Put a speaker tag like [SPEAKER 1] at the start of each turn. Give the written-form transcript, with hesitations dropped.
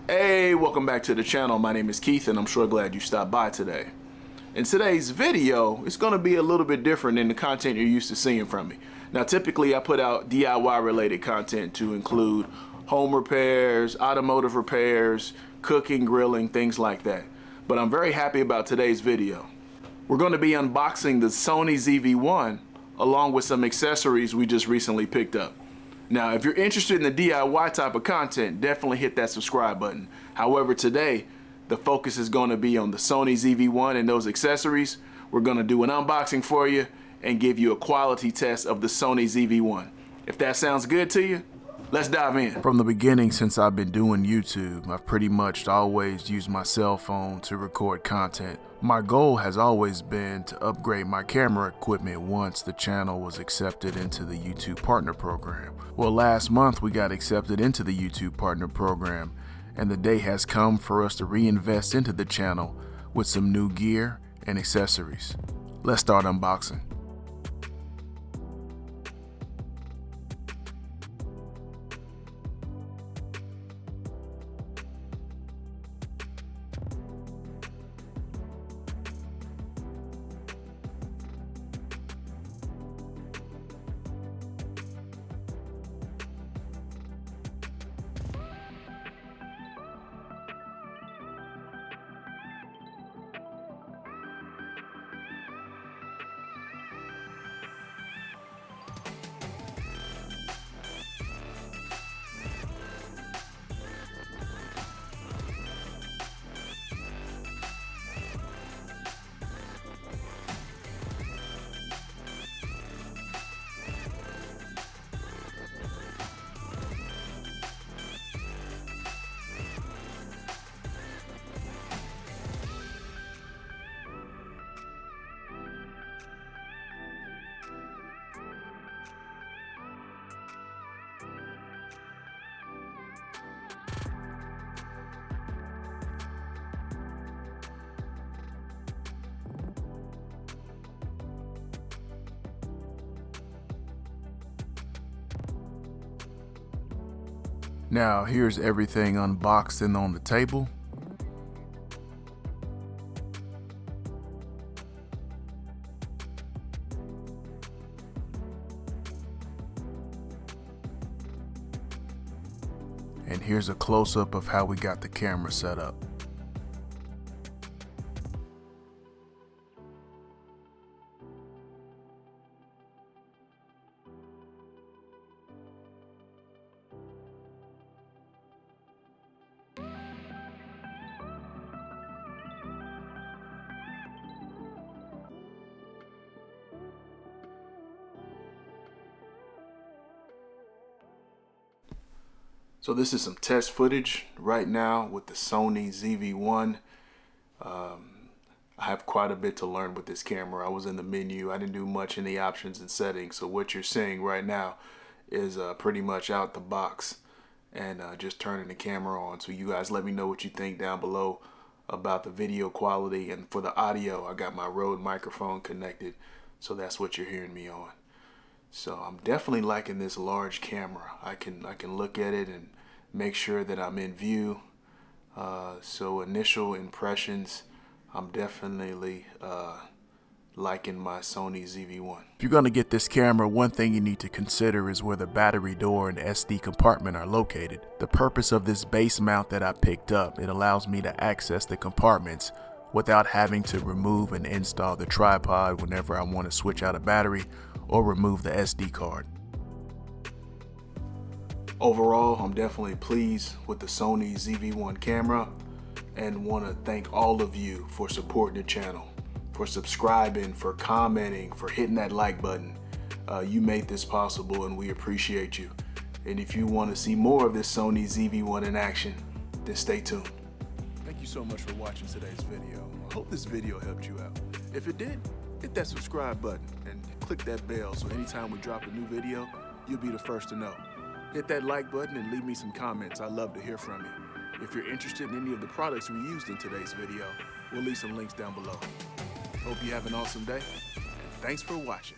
[SPEAKER 1] Hey, welcome back to the channel. My name is Keith and I'm sure glad you stopped by today. In today's video, it's going to be a little bit different than the content you're used to seeing from me. Now, typically I put out DIY related content to include home repairs, automotive repairs, cooking, grilling, things like that. But I'm very happy about today's video. We're going to be unboxing the Sony ZV-1 along with some accessories we just recently picked up. Now, if you're interested in the DIY type of content, definitely hit that subscribe button. However, today, the focus is going to be on the Sony ZV-1 and those accessories. We're going to do an unboxing for you and give you a quality test of the Sony ZV-1. If that sounds good to you, let's dive in. From the beginning, since I've been doing YouTube, I've pretty much always used my cell phone to record content. My goal has always been to upgrade my camera equipment once the channel was accepted into the YouTube Partner Program. Well, last month we got accepted into the YouTube Partner Program, and the day has come for us to reinvest into the channel with some new gear and accessories. Let's start unboxing. Now, here's everything unboxed and on the table. And here's a close-up of how we got the camera set up. So this is some test footage right now with the Sony ZV-1. I have quite a bit to learn with this camera. I was in the menu. I didn't do much in the options and settings. So what you're seeing right now is pretty much out the box and just turning the camera on. So you guys let me know what you think down below about the video quality. And for the audio, I got my Rode microphone connected. So that's what you're hearing me on. So I'm definitely liking this large camera. I can look at it and make sure that I'm in view. So initial impressions, I'm definitely liking my Sony ZV-1. If you're going to get this camera, one thing you need to consider is where the battery door and SD compartment are located. The purpose of this base mount that I picked up, it allows me to access the compartments without having to remove and install the tripod whenever I want to switch out a battery or remove the SD card. Overall, I'm definitely pleased with the Sony ZV-1 camera and want to thank all of you for supporting the channel, for subscribing, for commenting, for hitting that like button. You made this possible and we appreciate you. And if you want to see more of this Sony ZV-1 in action, then stay tuned. Thank you so much for watching today's video. I hope this video helped you out. If it did, hit that subscribe button and click that bell so anytime we drop a new video, you'll be the first to know. Hit that like button and leave me some comments. I'd love to hear from you. If you're interested in any of the products we used in today's video, we'll leave some links down below. Hope you have an awesome day, and thanks for watching.